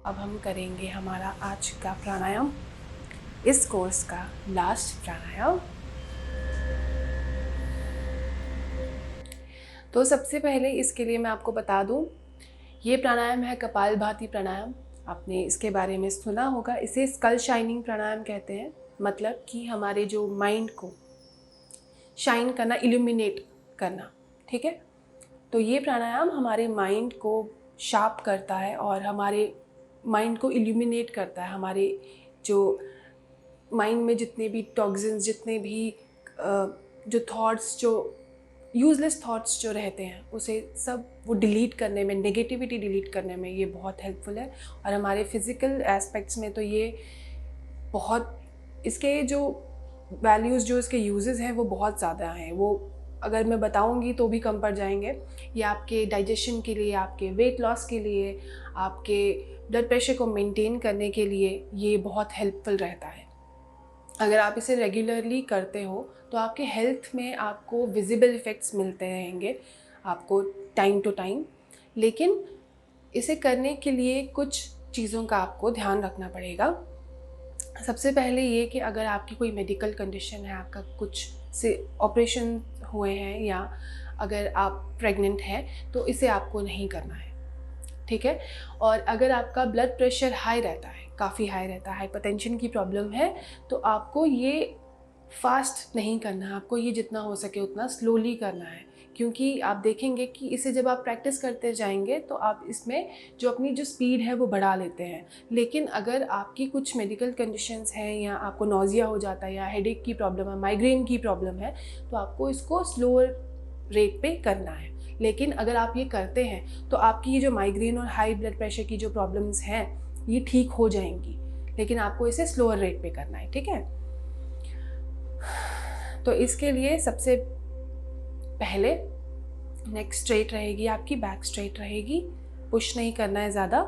अब हम करेंगे हमारा आज का प्राणायाम, इस कोर्स का लास्ट प्राणायाम। तो सबसे पहले इसके लिए मैं आपको बता दूं, ये प्राणायाम है कपालभाति प्राणायाम। आपने इसके बारे में सुना होगा। इसे स्कल शाइनिंग प्राणायाम कहते हैं। मतलब कि हमारे जो माइंड को शाइन करना, इल्यूमिनेट करना। ठीक है, तो ये प्राणायाम हमारे माइंड को शार्प करता है और हमारे माइंड को इल्यूमिनेट करता है। हमारे जो माइंड में जितने भी टॉक्सिन्स, जितने भी जो थॉट्स, जो यूजलेस थॉट्स जो रहते हैं, उसे सब वो डिलीट करने में, नेगेटिविटी डिलीट करने में ये बहुत हेल्पफुल है। और हमारे फिज़िकल एस्पेक्ट्स में तो ये बहुत, इसके जो वैल्यूज़, जो इसके यूजेस हैं वो बहुत ज़्यादा हैं। वो अगर मैं बताऊंगी तो भी कम पड़ जाएंगे। ये आपके डाइजेशन के लिए, आपके वेट लॉस के लिए, आपके ब्लड प्रेशर को मेंटेन करने के लिए ये बहुत हेल्पफुल रहता है। अगर आप इसे रेगुलरली करते हो तो आपके हेल्थ में आपको विजिबल इफ़ेक्ट्स मिलते रहेंगे आपको टाइम टू टाइम। लेकिन इसे करने के लिए कुछ चीज़ों का आपको ध्यान रखना पड़ेगा। सबसे पहले ये कि अगर आपकी कोई मेडिकल कंडीशन है, आपका कुछ से ऑपरेशन हुए हैं, या अगर आप प्रेग्नेंट हैं, तो इसे आपको नहीं करना है। ठीक है। और अगर आपका ब्लड प्रेशर हाई रहता है, काफ़ी हाई रहता है, हाइपरटेंशन की प्रॉब्लम है, तो आपको ये फास्ट नहीं करना है। आपको ये जितना हो सके उतना स्लोली करना है। क्योंकि आप देखेंगे कि इसे जब आप प्रैक्टिस करते जाएंगे तो आप इसमें जो अपनी जो स्पीड है वो बढ़ा लेते हैं। लेकिन अगर आपकी कुछ मेडिकल कंडीशंस हैं, या आपको नॉजिया हो जाता है, या हेडेक की प्रॉब्लम है, माइग्रेन की प्रॉब्लम है, तो आपको इसको स्लोअर रेट पे करना है। लेकिन अगर आप ये करते हैं तो आपकी ये जो माइग्रेन और हाई ब्लड प्रेशर की जो प्रॉब्लम्स हैं ये ठीक हो जाएंगी। लेकिन आपको इसे स्लोअर रेट पे करना है। ठीक है। तो इसके लिए सबसे पहले नेक स्ट्रेट रहेगी, आपकी बैक स्ट्रेट रहेगी। पुश नहीं करना है ज़्यादा।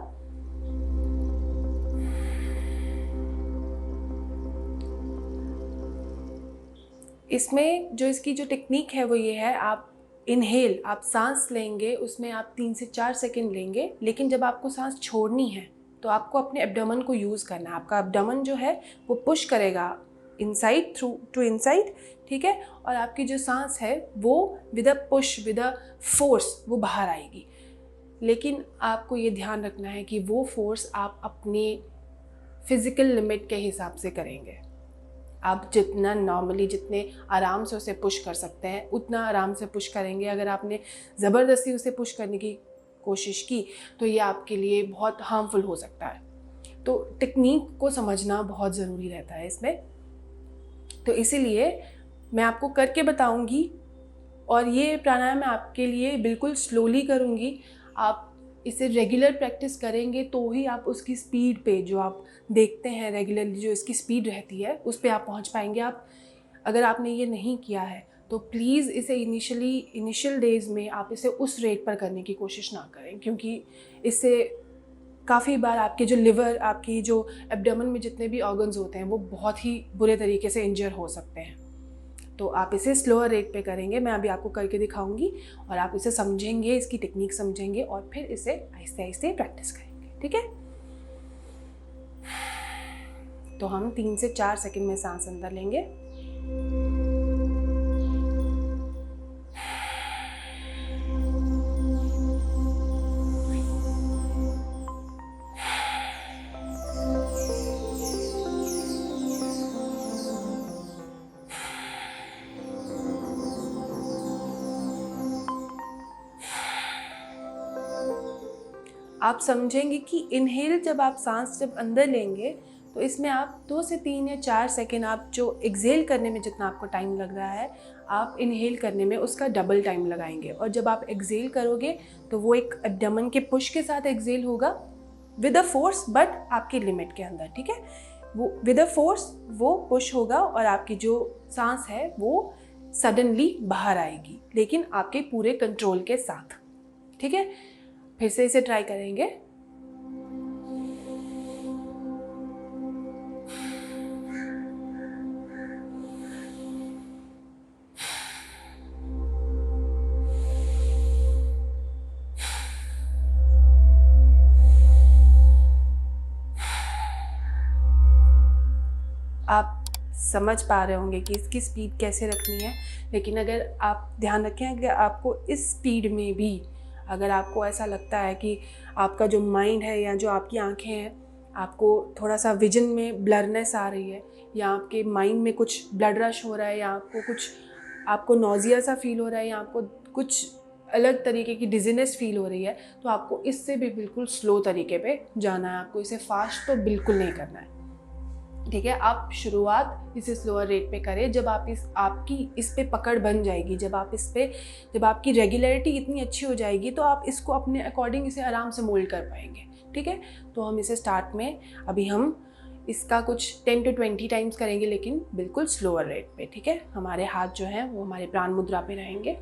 इसमें जो इसकी जो टेक्निक है वो ये है, आप इनहेल, आप सांस लेंगे, उसमें आप 3 से 4 सेकंड लेंगे। लेकिन जब आपको सांस छोड़नी है तो आपको अपने एब्डोमेन को यूज़ करना है। आपका एब्डोमेन जो है वो पुश करेगा इनसाइड, थ्रू टू इनसाइड। ठीक है। और आपकी जो सांस है वो with a push, with a force वो बाहर आएगी। लेकिन आपको ये ध्यान रखना है कि वो फोर्स आप अपने फिज़िकल लिमिट के हिसाब से करेंगे। आप जितना नॉर्मली, जितने आराम से उसे पुश कर सकते हैं उतना आराम से पुश करेंगे। अगर आपने ज़बरदस्ती उसे पुश करने की कोशिश की तो ये आपके लिए बहुत हार्मफुल हो सकता है। तो टेक्निक को समझना बहुत ज़रूरी रहता है इसमें। तो इसीलिए मैं आपको करके बताऊंगी, और ये प्राणायाम मैं आपके लिए बिल्कुल स्लोली करूंगी। आप इसे रेगुलर प्रैक्टिस करेंगे तो ही आप उसकी स्पीड पे, जो आप देखते हैं रेगुलरली जो इसकी स्पीड रहती है, उस पे आप पहुंच पाएंगे। आप अगर आपने ये नहीं किया है तो प्लीज़ इसे इनिशियल डेज़ में आप इसे उस रेट पर करने की कोशिश ना करें। क्योंकि इससे काफ़ी बार आपके जो लिवर, आपकी जो एब्डोमेन में जितने भी ऑर्गन्स होते हैं वो बहुत ही बुरे तरीके से इंजर हो सकते हैं। तो आप इसे स्लोअर रेट पे करेंगे। मैं अभी आपको करके दिखाऊंगी और आप इसे समझेंगे, इसकी टेक्निक समझेंगे और फिर इसे आहिस्ते आहिस्ते प्रैक्टिस करेंगे। ठीक है। तो हम 3 से 4 सेकंड में सांस अंदर लेंगे। आप समझेंगे कि इनहेल जब आप सांस जब अंदर लेंगे तो इसमें आप 2 से 3 या 4 सेकेंड, आप जो एक्सेल करने में जितना आपको टाइम लग रहा है, आप इनहेल करने में उसका डबल टाइम लगाएंगे। और जब आप एक्सेल करोगे तो वो एक एब्डोमेन के पुश के साथ एक्सेल होगा, विद अ फोर्स, बट आपके लिमिट के अंदर। ठीक है। वो विद अ फोर्स वो पुश होगा और आपकी जो सांस है वो सडनली बाहर आएगी, लेकिन आपके पूरे कंट्रोल के साथ। ठीक है। फिर से इसे ट्राई करेंगे। आप समझ पा रहे होंगे कि इसकी स्पीड कैसे रखनी है, लेकिन अगर आप ध्यान रखें कि आपको इस स्पीड में भी अगर आपको ऐसा लगता है कि आपका जो माइंड है या जो आपकी आंखें हैं, आपको थोड़ा सा विजन में ब्लरनेस आ रही है, या आपके माइंड में कुछ ब्लड रश हो रहा है, या आपको नॉजिया सा फील हो रहा है, या आपको कुछ अलग तरीके की डिजीनेस फील हो रही है, तो आपको इससे भी बिल्कुल स्लो तरीके पे जाना है। आपको इसे फास्ट तो बिल्कुल नहीं करना है, ठीक है। आप शुरुआत इसे स्लोअर रेट पे करें। जब आपकी इस पे पकड़ बन जाएगी, जब आपकी रेगुलरिटी इतनी अच्छी हो जाएगी, तो आप इसको अपने अकॉर्डिंग इसे आराम से मोल्ड कर पाएंगे, ठीक है। तो हम इसे स्टार्ट में अभी हम इसका कुछ 10 to 20 टाइम्स करेंगे, लेकिन बिल्कुल स्लोअर रेट पे, ठीक है। हमारे हाथ जो हैं वो हमारे प्राण मुद्रा पे रहेंगे।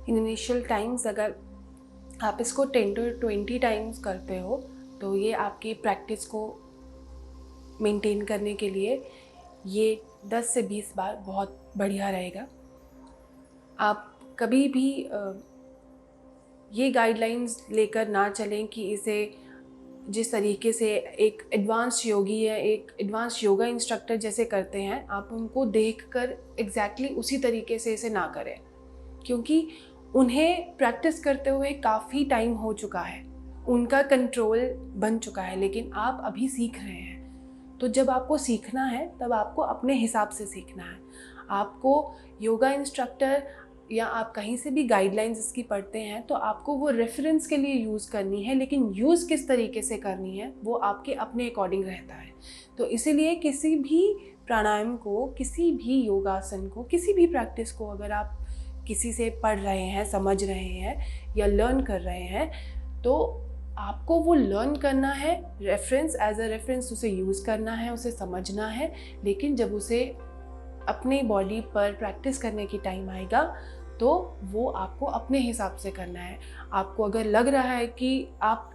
इन इनिशियल टाइम्स अगर आप इसको 10 to 20 टाइम्स करते हो, तो ये आपकी प्रैक्टिस को मेंटेन करने के लिए ये 10 से 20 बार बहुत बढ़िया रहेगा। आप कभी भी ये गाइडलाइंस लेकर ना चलें कि इसे जिस तरीके से एक एडवांस योगी या एक एडवांस योगा इंस्ट्रक्टर जैसे करते हैं, आप उनको देखकर एग्जैक्टली उसी तरीके से इसे ना करें, क्योंकि उन्हें प्रैक्टिस करते हुए काफ़ी टाइम हो चुका है, उनका कंट्रोल बन चुका है, लेकिन आप अभी सीख रहे हैं। तो जब आपको सीखना है तब आपको अपने हिसाब से सीखना है। आपको योगा इंस्ट्रक्टर या आप कहीं से भी गाइडलाइंस इसकी पढ़ते हैं तो आपको वो रेफरेंस के लिए यूज़ करनी है, लेकिन यूज़ किस तरीके से करनी है वो आपके अपने अकॉर्डिंग रहता है। तो इसीलिए किसी भी प्राणायाम को, किसी भी योगासन को, किसी भी प्रैक्टिस को अगर आप किसी से पढ़ रहे हैं, समझ रहे हैं या लर्न कर रहे हैं, तो आपको वो लर्न करना है, रेफरेंस एज अ रेफरेंस उसे यूज़ करना है, उसे समझना है। लेकिन जब उसे अपनी बॉडी पर प्रैक्टिस करने की टाइम आएगा तो वो आपको अपने हिसाब से करना है। आपको अगर लग रहा है कि आप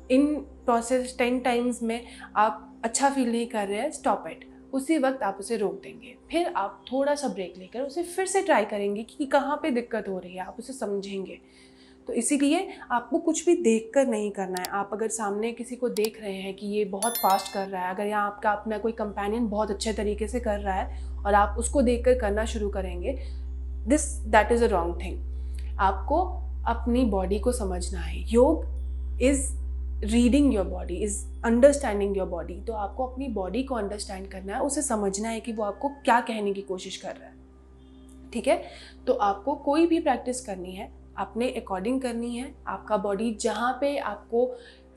इन प्रोसेस 10 टाइम्स में आप अच्छा फील नहीं कर रहे हैं, स्टॉप इट। उसी वक्त आप उसे रोक देंगे, फिर आप थोड़ा सा ब्रेक लेकर उसे फिर से ट्राई करेंगे कि कहाँ पे दिक्कत हो रही है, आप उसे समझेंगे। तो इसीलिए आपको कुछ भी देखकर नहीं करना है। आप अगर सामने किसी को देख रहे हैं कि ये बहुत फास्ट कर रहा है, अगर यहाँ आपका अपना कोई कंपेनियन बहुत अच्छे तरीके से कर रहा है और आप उसको देखकर करना शुरू करेंगे, that is a wrong thing. आपको अपनी बॉडी को समझना है। योग is reading your body, is understanding your body. तो आपको अपनी बॉडी को अंडरस्टैंड करना है, उसे समझना है कि वो आपको क्या कहने की कोशिश कर रहा है, ठीक है। तो आपको कोई भी प्रैक्टिस करनी है अपने अकॉर्डिंग करनी है। आपका बॉडी जहाँ पे आपको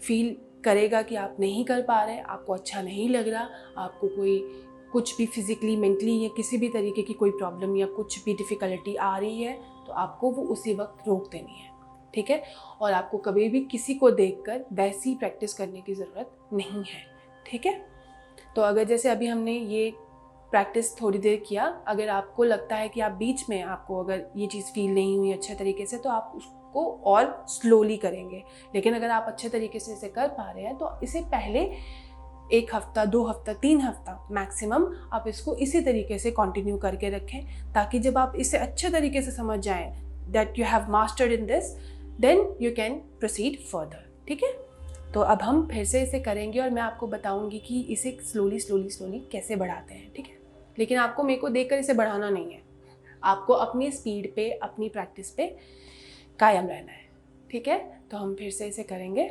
फील करेगा कि आप नहीं कर पा रहे, आपको अच्छा नहीं लग रहा, आपको कुछ भी फिजिकली, मेंटली या किसी भी तरीके की कोई प्रॉब्लम या कुछ भी डिफ़िकल्टी आ रही है, तो आपको वो उसी वक्त रोक देनी है, ठीक है। और आपको कभी भी किसी को देखकर वैसी प्रैक्टिस करने की ज़रूरत नहीं है, ठीक है। तो अगर जैसे अभी हमने ये प्रैक्टिस थोड़ी देर किया, अगर आपको लगता है कि आप बीच में आपको अगर ये चीज़ फील नहीं हुई अच्छे तरीके से तो आप उसको और स्लोली करेंगे। लेकिन अगर आप अच्छे तरीके से इसे कर पा रहे हैं तो इसे पहले 1 हफ्ता, 2 हफ्ता, 3 हफ्ता मैक्सिमम आप इसको इसी तरीके से कंटिन्यू करके रखें, ताकि जब आप इसे अच्छे तरीके से समझ जाएं that you have mastered in this, then you can proceed further. ठीक है, तो अब हम फिर से इसे करेंगे और मैं आपको बताऊंगी कि इसे स्लोली कैसे बढ़ाते हैं। ठीक है, लेकिन आपको मेरे को देखकर इसे बढ़ाना नहीं है, आपको अपनी स्पीड पे, अपनी प्रैक्टिस पे कायम रहना है। ठीक है, तो हम फिर से इसे करेंगे।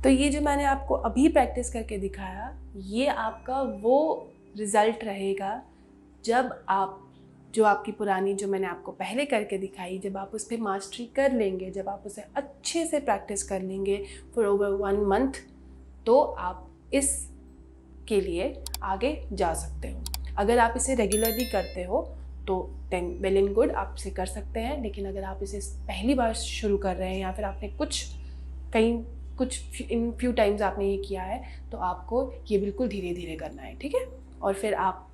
तो ये जो मैंने आपको अभी प्रैक्टिस करके दिखाया, ये आपका वो रिज़ल्ट रहेगा जब आप जो आपकी पुरानी जो मैंने आपको पहले करके दिखाई, जब आप उस पर मास्टरी कर लेंगे, जब आप उसे अच्छे से प्रैक्टिस कर लेंगे फॉर ओवर 1 मंथ, तो आप इस के लिए आगे जा सकते हो। अगर आप इसे रेगुलरली करते हो तो देन वेल एंड गुड, आप इसे कर सकते हैं। लेकिन अगर आप इसे पहली बार शुरू कर रहे हैं या फिर आपने इन फ्यू टाइम्स आपने ये किया है, तो आपको ये बिल्कुल धीरे धीरे करना है। ठीक है, और फिर आप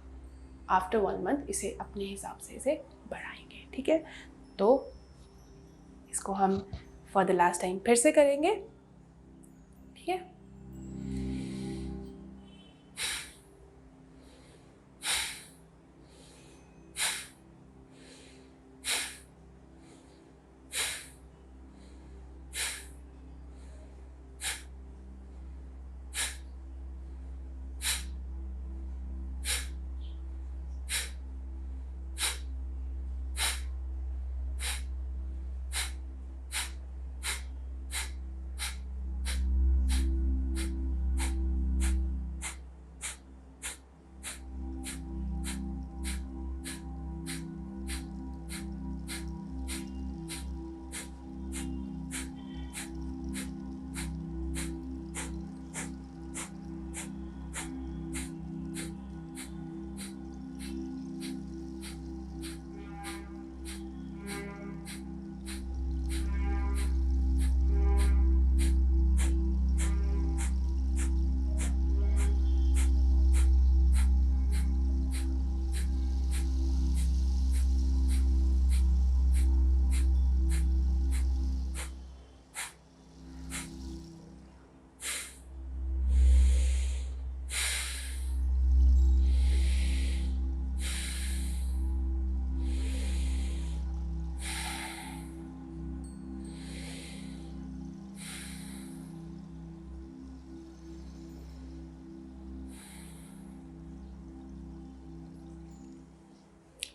आफ्टर 1 मंथ इसे अपने हिसाब से इसे बढ़ाएंगे। ठीक है, तो इसको हम फॉर द लास्ट टाइम फिर से करेंगे। ठीक है,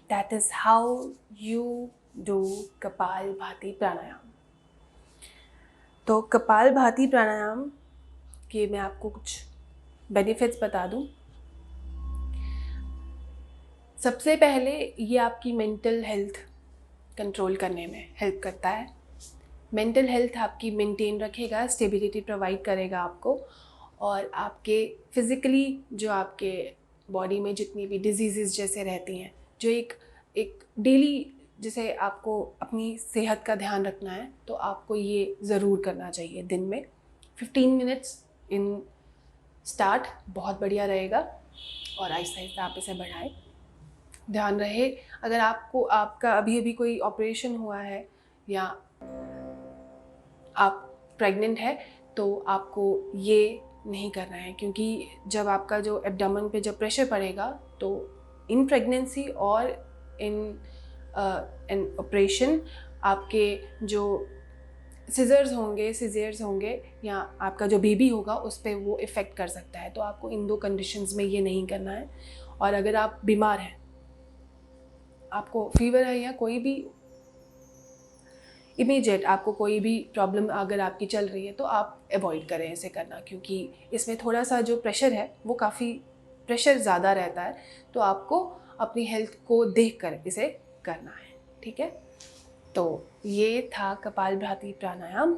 that is how you do kapalbhati प्राणायाम। तो कपालभाति प्राणायाम के मैं आपको कुछ बेनिफिट्स बता दूं। सबसे पहले ये आपकी मेंटल हेल्थ कंट्रोल करने में हेल्प करता है। मेंटल हेल्थ आपकी मेंटेन रखेगा, स्टेबिलिटी प्रोवाइड करेगा आपको, और आपके फिज़िकली जो आपके बॉडी में जितनी भी डिजीज़ जैसे रहती हैं, जो एक डेली जैसे आपको अपनी सेहत का ध्यान रखना है, तो आपको ये ज़रूर करना चाहिए। दिन में 15 मिनट्स इन स्टार्ट बहुत बढ़िया रहेगा, और आहिस्ता आहिस्ता आप इसे बढ़ाएं। ध्यान रहे, अगर आपका अभी कोई ऑपरेशन हुआ है या आप प्रेग्नेंट है तो आपको ये नहीं करना है, क्योंकि जब आपका जो एब्डोमेन पे जब प्रेशर पड़ेगा तो इन प्रेगनेंसी और इन ऑपरेशन आपके जो सिजर्स होंगे, सीज़र्स होंगे, या आपका जो बेबी होगा उस पे वो इफ़ेक्ट कर सकता है। तो आपको इन 2 कंडीशंस में ये नहीं करना है। और अगर आप बीमार हैं, आपको फ़ीवर है या कोई भी इमीडिएट आपको कोई भी प्रॉब्लम अगर आपकी चल रही है, तो आप अवॉइड करें इसे करना, क्योंकि इसमें थोड़ा-सा जो प्रेशर है वो काफ़ी प्रेशर ज़्यादा रहता है। तो आपको अपनी हेल्थ को देखकर इसे करना है, ठीक है? तो ये था कपालभाति प्राणायाम।